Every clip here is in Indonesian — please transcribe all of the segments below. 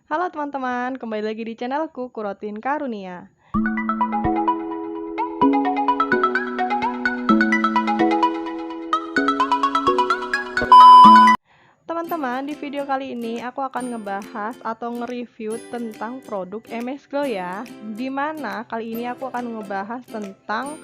Halo teman-teman, kembali lagi di channelku Kurotin Karunia. Teman-teman, di video kali ini aku akan ngebahas atau nge-review tentang produk MX Glow ya. Dimana kali ini aku akan ngebahas tentang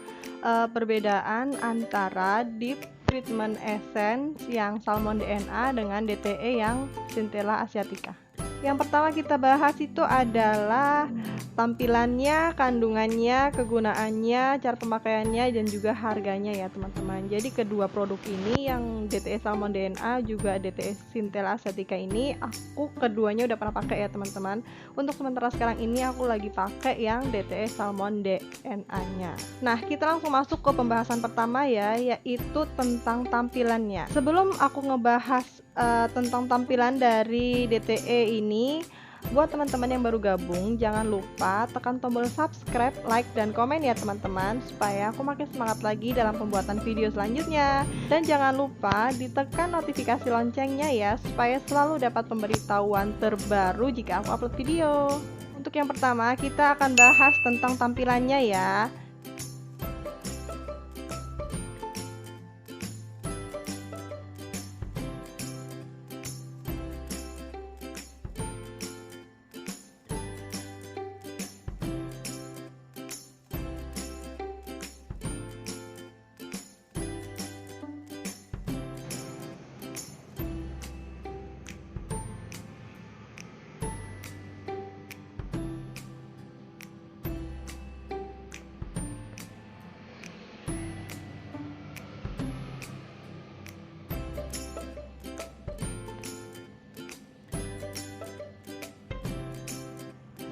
perbedaan antara Deep Treatment Essence yang Salmon DNA dengan DTE yang Centella asiatica. Yang pertama kita bahas itu adalah tampilannya, kandungannya, kegunaannya, cara pemakaiannya, dan juga harganya ya teman-teman. Jadi kedua produk ini yang DTE Salmon DNA juga DTE Centella asiatica ini aku keduanya udah pernah pakai ya teman-teman. Untuk sementara sekarang ini aku lagi pakai yang DTE Salmon DNA-nya. Nah, kita langsung masuk ke pembahasan pertama ya, yaitu tentang tampilannya. Sebelum aku ngebahas tentang tampilan dari DTE ini, buat teman-teman yang baru gabung, jangan lupa tekan tombol subscribe, like, dan komen ya teman-teman, supaya aku makin semangat lagi dalam pembuatan video selanjutnya. Dan jangan lupa ditekan notifikasi loncengnya ya, supaya selalu dapat pemberitahuan terbaru jika aku upload video. Untuk yang pertama, kita akan bahas tentang tampilannya ya.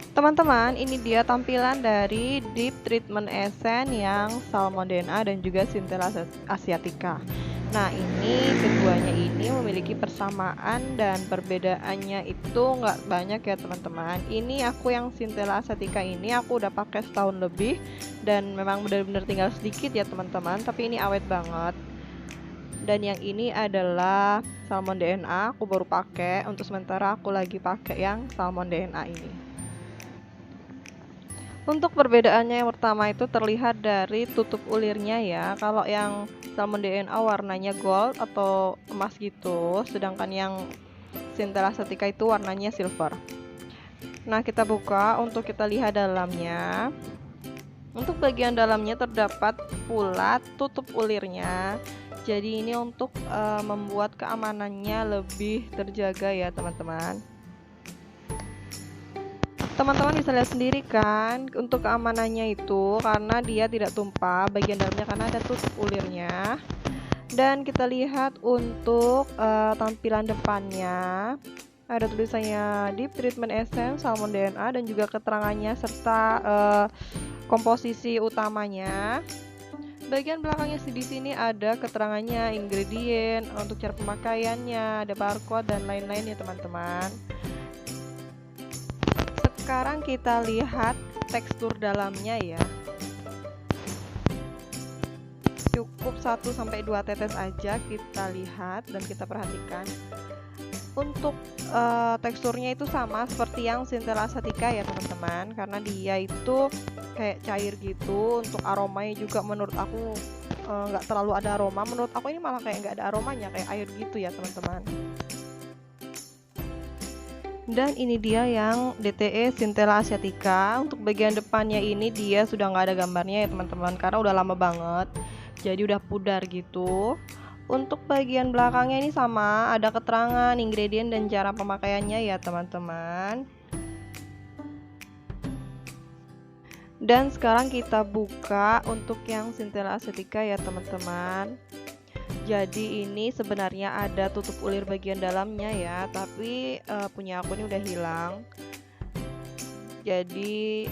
Teman-teman, ini dia tampilan dari Deep Treatment Essence yang Salmon DNA dan juga Centella asiatica. Nah, ini keduanya ini memiliki persamaan dan perbedaannya itu nggak banyak ya teman-teman. Ini aku yang Centella asiatica ini aku udah pakai setahun lebih dan memang benar-benar tinggal sedikit ya teman-teman, tapi ini awet banget. Dan yang ini adalah Salmon DNA, aku baru pakai. Untuk sementara aku lagi pakai yang Salmon DNA ini. Untuk perbedaannya yang pertama itu terlihat dari tutup ulirnya ya. Kalau yang Salmon DNA warnanya gold atau emas gitu, sedangkan yang Centella asiatica itu warnanya silver. Nah, kita buka untuk kita lihat dalamnya. Untuk bagian dalamnya terdapat pula tutup ulirnya. Jadi ini untuk membuat keamanannya lebih terjaga ya teman-teman. Teman-teman bisa lihat sendiri kan untuk keamanannya itu, karena dia tidak tumpah bagian dalamnya karena ada tutup ulirnya. Dan kita lihat untuk tampilan depannya ada tulisannya Deep Treatment Essence Salmon DNA dan juga keterangannya serta komposisi utamanya. Bagian belakangnya di sini ada keterangannya, ingredient, untuk cara pemakaiannya, ada barcode dan lain-lain ya teman-teman. Sekarang kita lihat tekstur dalamnya ya. Cukup 1-2 tetes aja kita lihat dan kita perhatikan. Untuk teksturnya itu sama seperti yang Centella asiatica ya teman-teman, karena dia itu kayak cair gitu. Untuk aromanya juga menurut aku nggak terlalu ada aroma. Menurut aku ini malah kayak nggak ada aromanya, kayak air gitu ya teman-teman. Dan ini dia yang DTE Centella asiatica. Untuk bagian depannya ini dia sudah nggak ada gambarnya ya teman-teman, karena udah lama banget, jadi udah pudar gitu. Untuk bagian belakangnya ini sama, ada keterangan, ingredient, dan cara pemakaiannya ya teman-teman. Dan sekarang kita buka untuk yang Centella asiatica ya teman-teman. Jadi ini sebenarnya ada tutup ulir bagian dalamnya ya, tapi punya aku ini udah hilang. Jadi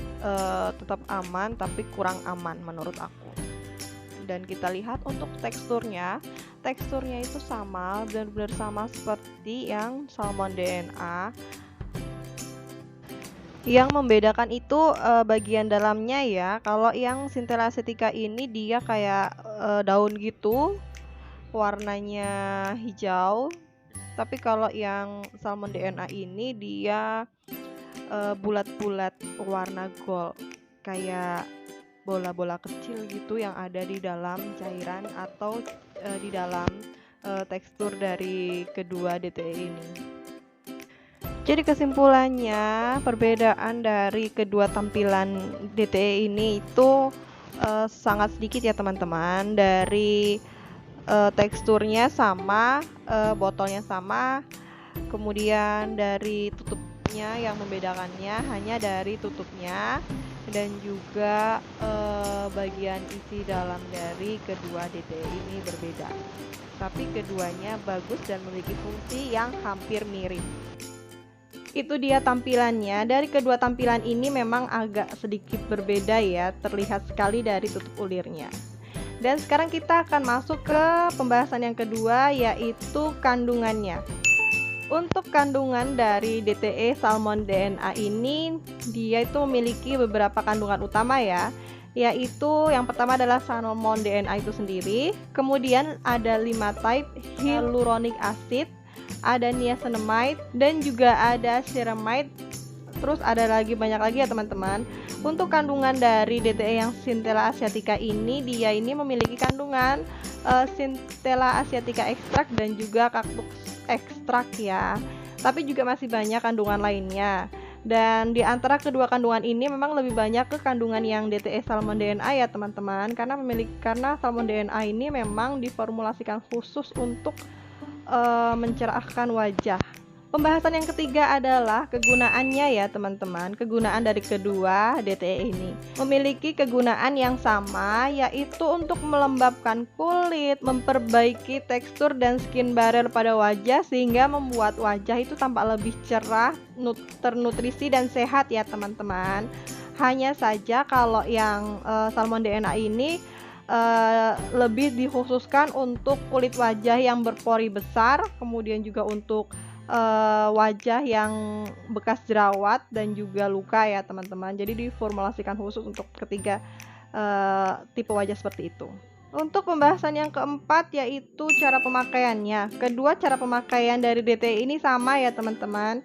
tetap aman tapi kurang aman menurut aku. Dan kita lihat untuk teksturnya itu sama, benar-benar sama seperti yang Salmon DNA. Yang membedakan itu bagian dalamnya ya. Kalau yang Centella asiatica ini dia kayak daun gitu, warnanya hijau. Tapi kalau yang Salmon DNA ini dia bulat-bulat warna gold, kayak bola-bola kecil gitu yang ada di dalam cairan atau di dalam tekstur dari kedua DTE ini. Jadi kesimpulannya, perbedaan dari kedua tampilan DTE ini itu sangat sedikit ya teman-teman. Dari teksturnya sama, botolnya sama, kemudian dari tutupnya yang membedakannya hanya dari tutupnya, dan juga bagian isi dalam dari kedua DTE ini berbeda. Tapi keduanya bagus dan memiliki fungsi yang hampir mirip. Itu dia tampilannya. Dari kedua tampilan ini memang agak sedikit berbeda ya, terlihat sekali dari tutup ulirnya. Dan sekarang kita akan masuk ke pembahasan yang kedua, yaitu kandungannya. Untuk kandungan dari DTE Salmon DNA ini, dia itu memiliki beberapa kandungan utama ya, yaitu yang pertama adalah salmon DNA itu sendiri, kemudian ada 5 type hyaluronic acid, ada niacinamide, dan juga ada ceramide. Terus ada lagi banyak lagi ya teman-teman. Untuk kandungan dari DTE yang Centella asiatica ini, dia ini memiliki kandungan Centella asiatica ekstrak dan juga cactus ekstrak ya. Tapi juga masih banyak kandungan lainnya. Dan di antara kedua kandungan ini memang lebih banyak ke kandungan yang DTE Salmon DNA ya teman-teman, karena Salmon DNA ini memang diformulasikan khusus untuk mencerahkan wajah. Pembahasan yang ketiga adalah kegunaannya ya teman-teman. Kegunaan dari kedua DTE ini memiliki kegunaan yang sama, yaitu untuk melembabkan kulit, memperbaiki tekstur dan skin barrier pada wajah sehingga membuat wajah itu tampak lebih cerah, ternutrisi dan sehat ya teman-teman. Hanya saja kalau yang Salmon DNA ini lebih dikhususkan untuk kulit wajah yang berpori besar, kemudian juga untuk wajah yang bekas jerawat dan juga luka ya teman-teman. Jadi diformulasikan khusus untuk ketiga tipe wajah seperti itu. Untuk pembahasan yang keempat yaitu cara pemakaiannya. Kedua cara pemakaian dari DTE ini sama ya teman-teman,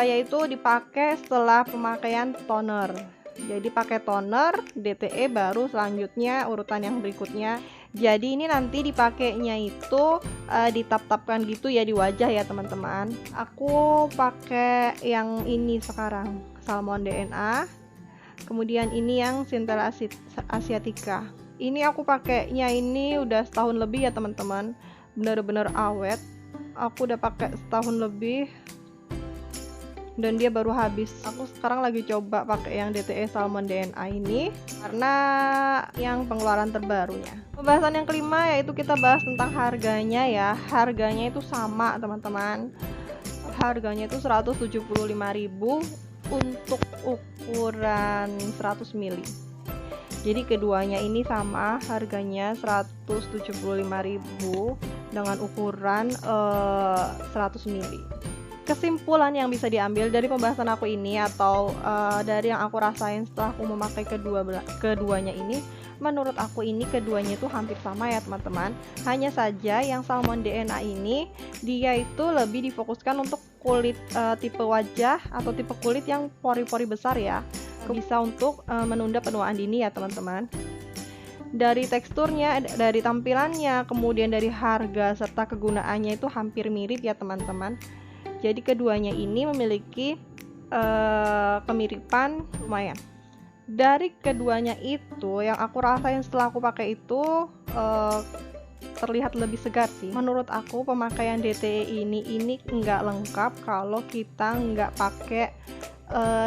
yaitu dipakai setelah pemakaian toner. Jadi pakai toner, DTE baru selanjutnya urutan yang berikutnya. Jadi ini nanti dipakainya itu ditap-tapkan gitu ya di wajah ya teman-teman. Aku pakai yang ini sekarang, Salmon DNA. Kemudian ini yang Centella asiatica. Ini aku pakainya ini udah setahun lebih ya teman-teman. Bener-bener awet. Aku udah pakai setahun lebih dan dia baru habis. Aku sekarang lagi coba pakai yang DTE Salmon DNA ini karena yang pengeluaran terbarunya. Pembahasan yang kelima yaitu kita bahas tentang harganya ya. Harganya itu sama teman-teman. Harganya itu 175.000 untuk ukuran 100 ml. Jadi keduanya ini sama, harganya 175.000 dengan ukuran 100 ml. Kesimpulan yang bisa diambil dari pembahasan aku ini atau dari yang aku rasain setelah aku memakai keduanya ini, menurut aku ini keduanya itu hampir sama ya teman-teman. Hanya saja yang Salmon DNA ini dia itu lebih difokuskan untuk kulit tipe wajah atau tipe kulit yang pori-pori besar ya, bisa untuk menunda penuaan dini ya teman-teman. Dari teksturnya, dari tampilannya, kemudian dari harga serta kegunaannya itu hampir mirip ya teman-teman. Jadi keduanya ini memiliki kemiripan lumayan. Dari keduanya itu yang aku rasain setelah aku pakai itu terlihat lebih segar sih. Menurut aku pemakaian DTE ini nggak lengkap kalau kita nggak pakai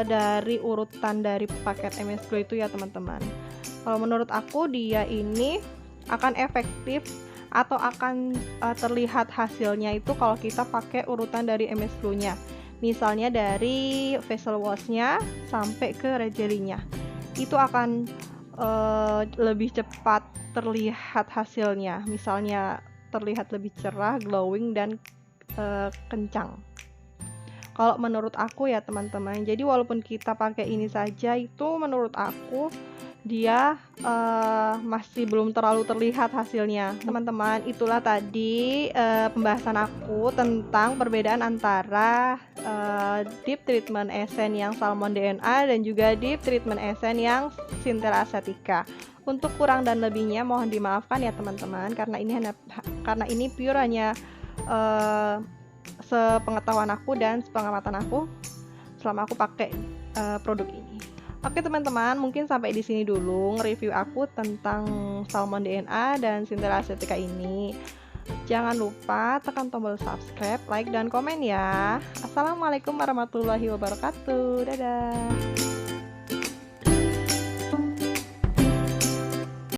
dari urutan dari paket MS Glow itu ya teman-teman. Kalau menurut aku dia ini akan efektif atau akan terlihat hasilnya itu kalau kita pakai urutan dari MS Glow-nya. Misalnya dari facial wash-nya sampai ke red jelly-nya. Itu akan lebih cepat terlihat hasilnya. Misalnya terlihat lebih cerah, glowing dan kencang. Kalau menurut aku ya teman-teman. Jadi walaupun kita pakai ini saja itu menurut aku dia masih belum terlalu terlihat hasilnya. Teman-teman, itulah tadi pembahasan aku tentang perbedaan antara deep treatment essence yang Salmon DNA dan juga deep treatment essence yang Centella acetica. Untuk kurang dan lebihnya mohon dimaafkan ya teman-teman, karena ini pure hanya sepengetahuan aku dan sepengamatan aku selama aku pakai produk ini. Oke teman-teman, mungkin sampai di sini dulu nge-review aku tentang Salmon DNA dan Centella acetica ini. Jangan lupa tekan tombol subscribe, like, dan komen ya. Assalamualaikum warahmatullahi wabarakatuh. Dadah.